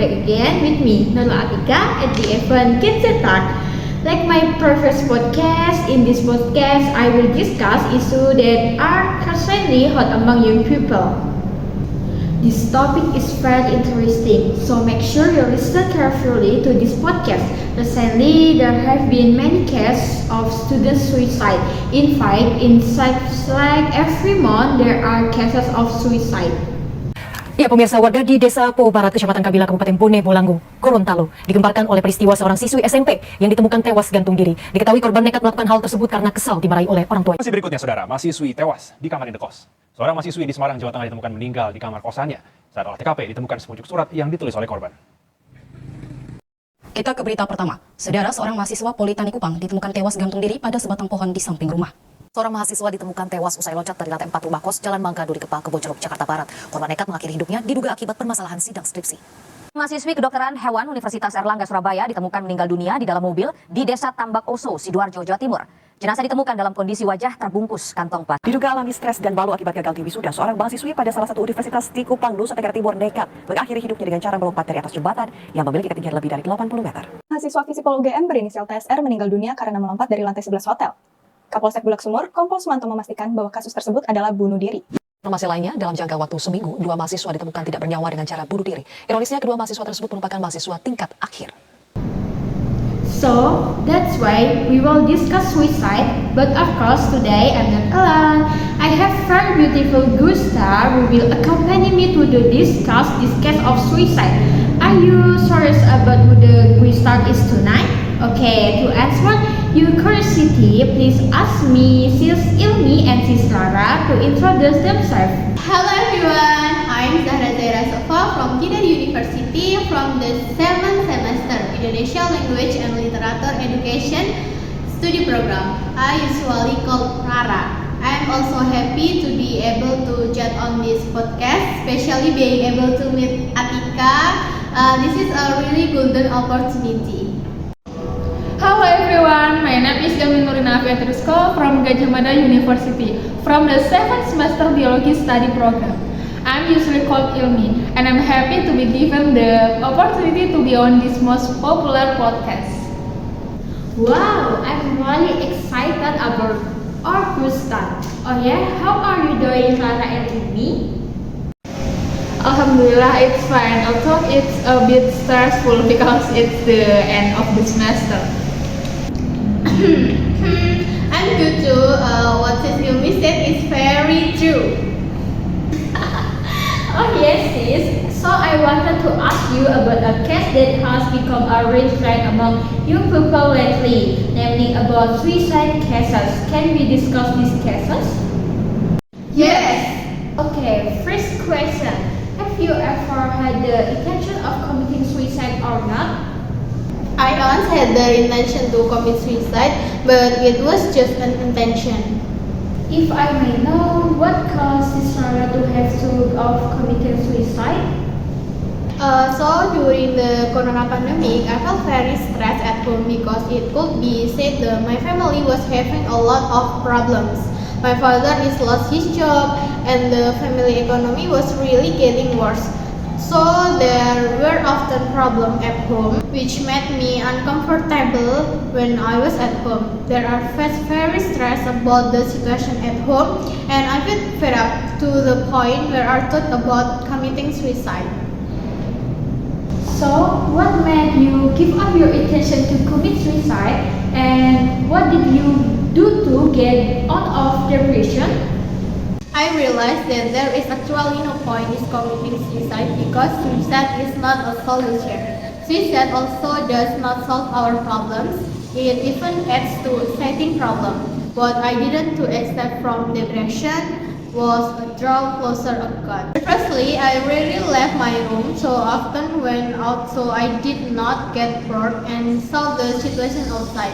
back again with me, Nurul Atika, at the event Kids Talk. Like my previous podcast, in this podcast I will discuss issues that are currently hot among young people. This topic is very interesting, so make sure you listen carefully to this podcast. Recently, there have been many cases of student suicide. In fact, in sites like every month, there are cases of suicide. Ya, pemirsa, warga di Desa Po Barat, Kecamatan Kabila, Kabupaten Bone Bolango, Gorontalo, digemparkan oleh peristiwa seorang siswi SMP yang ditemukan tewas gantung diri. Diketahui korban nekat melakukan hal tersebut karena kesal dimarahi oleh orang tua. Masih berikutnya, saudara, mahasiswi tewas di kamar indekos. Seorang mahasiswi di Semarang, Jawa Tengah ditemukan meninggal di kamar kosannya. Saat olah TKP ditemukan sepucuk surat yang ditulis oleh korban. Kita ke berita pertama. Saudara, seorang mahasiswa Politeknik Kupang ditemukan tewas gantung diri pada sebatang pohon di samping rumah. Seorang mahasiswa ditemukan tewas usai loncat dari lantai 4 rumah kos Jalan Mangga Duri Kepa, Kebonjeruk, Jakarta Barat. Korban nekat mengakhiri hidupnya diduga akibat permasalahan sidang skripsi. Mahasiswi kedokteran hewan Universitas Erlangga Surabaya ditemukan meninggal dunia di dalam mobil di Desa Tambak Oso, Sidoarjo, Jawa Timur. Jenazah ditemukan dalam kondisi wajah terbungkus kantong plastik. Diduga alami stres dan malu akibat gagal di wisuda, seorang mahasiswi pada salah satu universitas di Kupang, Nusa Tenggara Timur nekat mengakhiri hidupnya dengan cara melompat dari atas jembatan yang memiliki ketinggian lebih dari 80 meter. Mahasiswa Fisipol UGM berinisial TSR meninggal dunia karena melompat dari lantai 11 hotel. Kapolsek Bulak Sumur, Kompol Sumanto memastikan bahwa kasus tersebut adalah bunuh diri. Informasi lainnya, dalam jangka waktu seminggu, 2 mahasiswa ditemukan tidak bernyawa dengan cara bunuh diri. Ironisnya, kedua mahasiswa tersebut merupakan mahasiswa tingkat akhir. So, that's why we will discuss suicide, but of course today I'm not alone. I have very beautiful Gusta who will accompany me to discuss this case of suicide. Are you serious about who the Gusta is tonight? Okay, to answer your curiosity, please ask me Sis Ilmi and Sis Lara to introduce themselves. Hello everyone, I'm Zahra Zaira Sofa from Kidar University from the 7th semester Indonesia Language and Literature Education Study Program. I usually call Rara. I'm also happy to be able to chat on this podcast, especially being able to meet Atika. This is a really golden opportunity. Hello everyone, my name is Ilmi Nurina Petrisko from Gajah Mada University from the 7th semester Biology Study Program. I'm usually called Ilmi and I'm happy to be given the opportunity to be on this most popular podcast. Wow, I'm really excited about our Gusta. Oh yeah, how are you doing, Lara and Ilmi? Alhamdulillah, it's fine, although it's a bit stressful because it's the end of the semester. I'm good too. What Sis Ilmi said is very true. Oh yes, sis. So I wanted to ask you about a case that has become a real trend among young people lately, namely about suicide cases. Can we discuss these cases? Yes. Okay, first question. Have you ever had the intention of committing suicide or not? I once had the intention to commit suicide, but it was just an intention. If I may know, what caused Sarah to have thought of committing suicide? So during the corona pandemic, I felt very stressed at home because it could be said that my family was having a lot of problems. My father is lost his job and the family economy was really getting worse. So there were often problems at home which made me uncomfortable when I was at home. There are very stressed about the situation at home and I felt fed up to the point where I thought about committing suicide. So, what made you give up your intention to commit suicide and what did you do to get out of depression? I realized that there is actually no point in committing suicide because suicide is not a solution. Suicide also does not solve our problems. It even adds to exciting problems. What I didn't to accept from depression was a draw closer to God. Firstly, I really left my room so often went out so I did not get bored and saw the situation outside.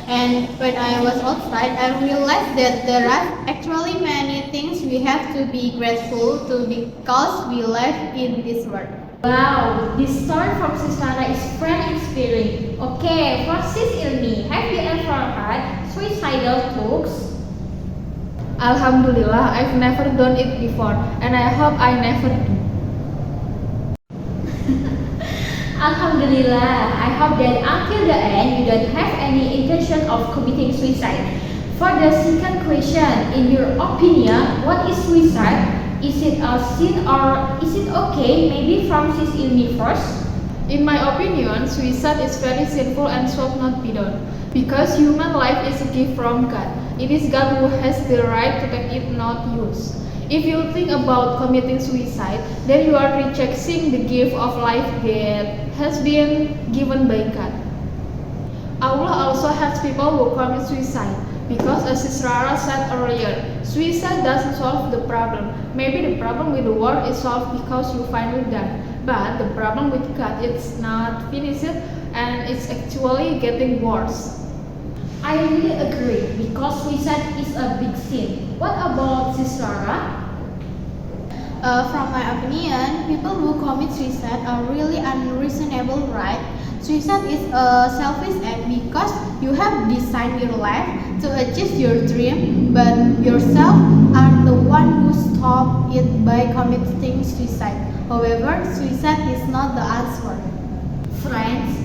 And when I was outside, I realized that there are actually many things we have to be grateful to because we live in this world. Wow, this story from Sis Lara is very inspiring. Okay, for Sis Ilmi, have you ever had suicidal thoughts? Alhamdulillah, I've never done it before and I hope I never do. Alhamdulillah, I hope that until the end you don't have any intention of committing suicide. For the second question, in your opinion, what is suicide? Is it a sin or is it okay? Maybe from Sis Ilmi first. In my opinion, suicide is very sinful and should not be done. Because human life is a gift from God. It is God who has the right to take it, not yours. If you think about committing suicide, then you are rejecting the gift of life that has been given by God. Allah also has people who commit suicide. Because as Sis Rara said earlier, suicide doesn't solve the problem. Maybe the problem with the world is solved because you finally died. But the problem with God, it's not finished and it's actually getting worse. I really agree because suicide is a big sin. What about Sis Rara? From my opinion, people who commit suicide are really unreasonable, right? Suicide is a selfish act because you have designed your life to achieve your dream, but yourself are the one who stop it by committing suicide. However, suicide is not the answer. Friends,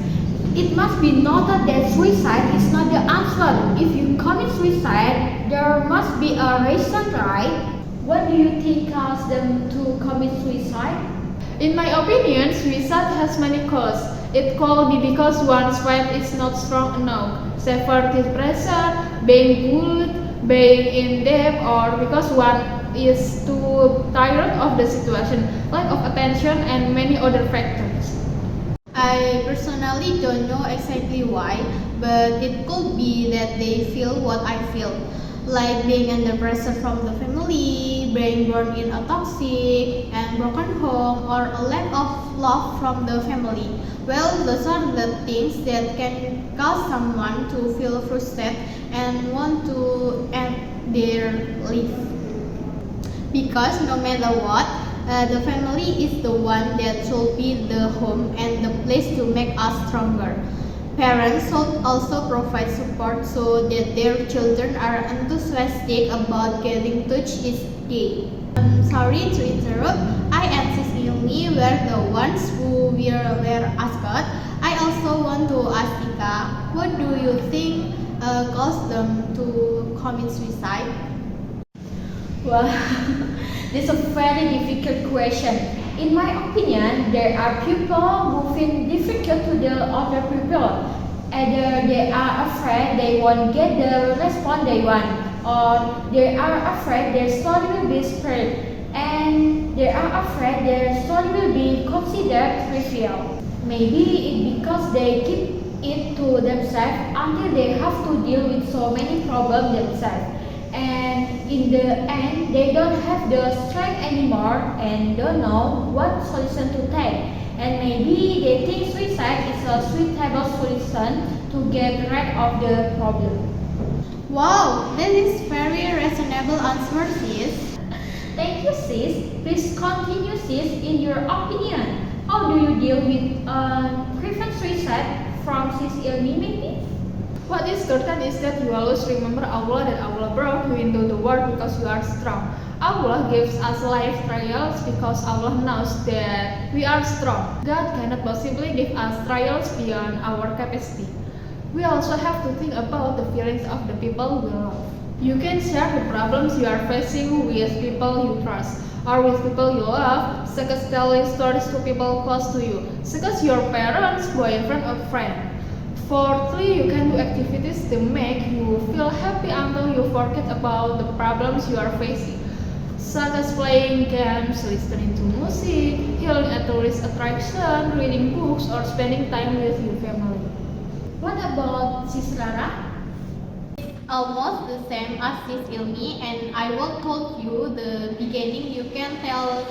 it must be noted that suicide is not the answer. If you commit suicide, there must be a reason, right? What do you think caused them to commit suicide? In my opinion, suicide has many causes. It could be because one's faith is not strong enough, severe depression, being bullied, being in debt, or because one is too tired of the situation, lack of attention, and many other factors. I personally don't know exactly why, but it could be that they feel what I feel. Like being under pressure from the family, being born in a toxic and broken home, or a lack of love from the family. Well, those are the things that can cause someone to feel frustrated and want to end their life. Because no matter what, the family is the one that should be the home and the place to make us stronger. Parents should also provide support so that their children are enthusiastic about getting touch each day. I'm sorry to interrupt. I and Sis Ilmi were the ones who were asked. I also want to ask Tika, what do you think caused them to commit suicide? Well, this is a very difficult question. In my opinion, there are people who feel difficult to the other people. Either they are afraid they won't get the response they want, or they are afraid their story will be spread, and they are afraid their story will be considered trivial. Maybe it's because they keep it to themselves until they have to deal with so many problems themselves. And in the end, they don't have the strength anymore and don't know what solution to take. And maybe they think suicide is a suitable solution to get rid of the problem. Wow, that is very reasonable answer, sis. Thank you, sis. Please continue, sis. In your opinion, how do you deal with prevent suicide from Sis Ilmi, maybe? What is certain is that you always remember Allah, that Allah brought you into the world because you are strong. Allah gives us life trials because Allah knows that we are strong. God cannot possibly give us trials beyond our capacity. We also have to think about the feelings of the people we love. You can share the problems you are facing with people you trust or with people you love, such as telling stories to people close to you, such as your parents, boyfriend, or friend. Fourthly, you can do activities to make you feel happy until you forget about the problems you are facing, such as playing games, listening to music, healing a tourist attraction, reading books, or spending time with your family. What about Sis Rara? Almost the same as Sis Ilmi, and I will told you the beginning. You can tell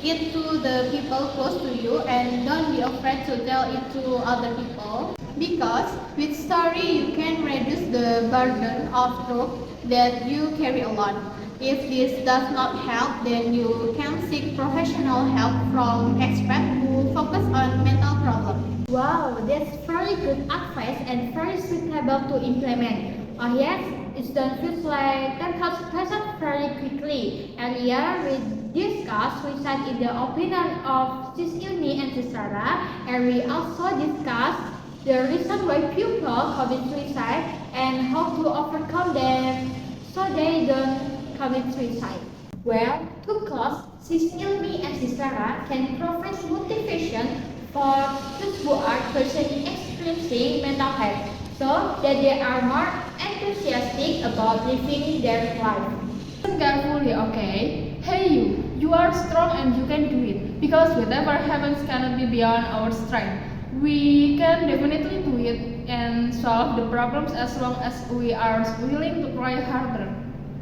it to the people close to you and don't be afraid to tell it to other people. Because with story you can reduce the burden of truth that you carry alone. If this does not help, then you can seek professional help from experts who focus on mental problems. Wow, that's very good advice and very suitable to implement. Oh yes, it don't feel like time has passed very quickly. Earlier, we discussed suicide in the opinion of Sis Ilmi and Sis Sarah, and we also discussed the reason why people commit suicide and how to overcome them so they don't commit suicide. Well, to close, Sis Ilmi and Sis Sarah can provide motivation for those who are personally experiencing mental health so that they are more enthusiastic about living their life. Listen carefully, okay? Hey you are strong and you can do it. Because whatever happens cannot be beyond our strength. We can definitely do it and solve the problems as long as we are willing to try harder.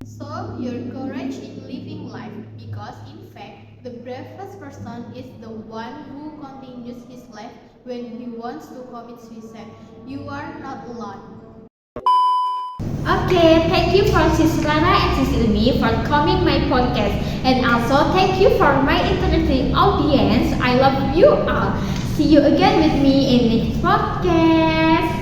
So your courage in living life, because in fact, the bravest person is the one who continues his life when he wants to commit suicide. You are not alone. Okay, thank you for Sis Rana and Sis Ilmi for coming my podcast, and also thank you for my interesting audience. I love you all. See you again with me in next podcast.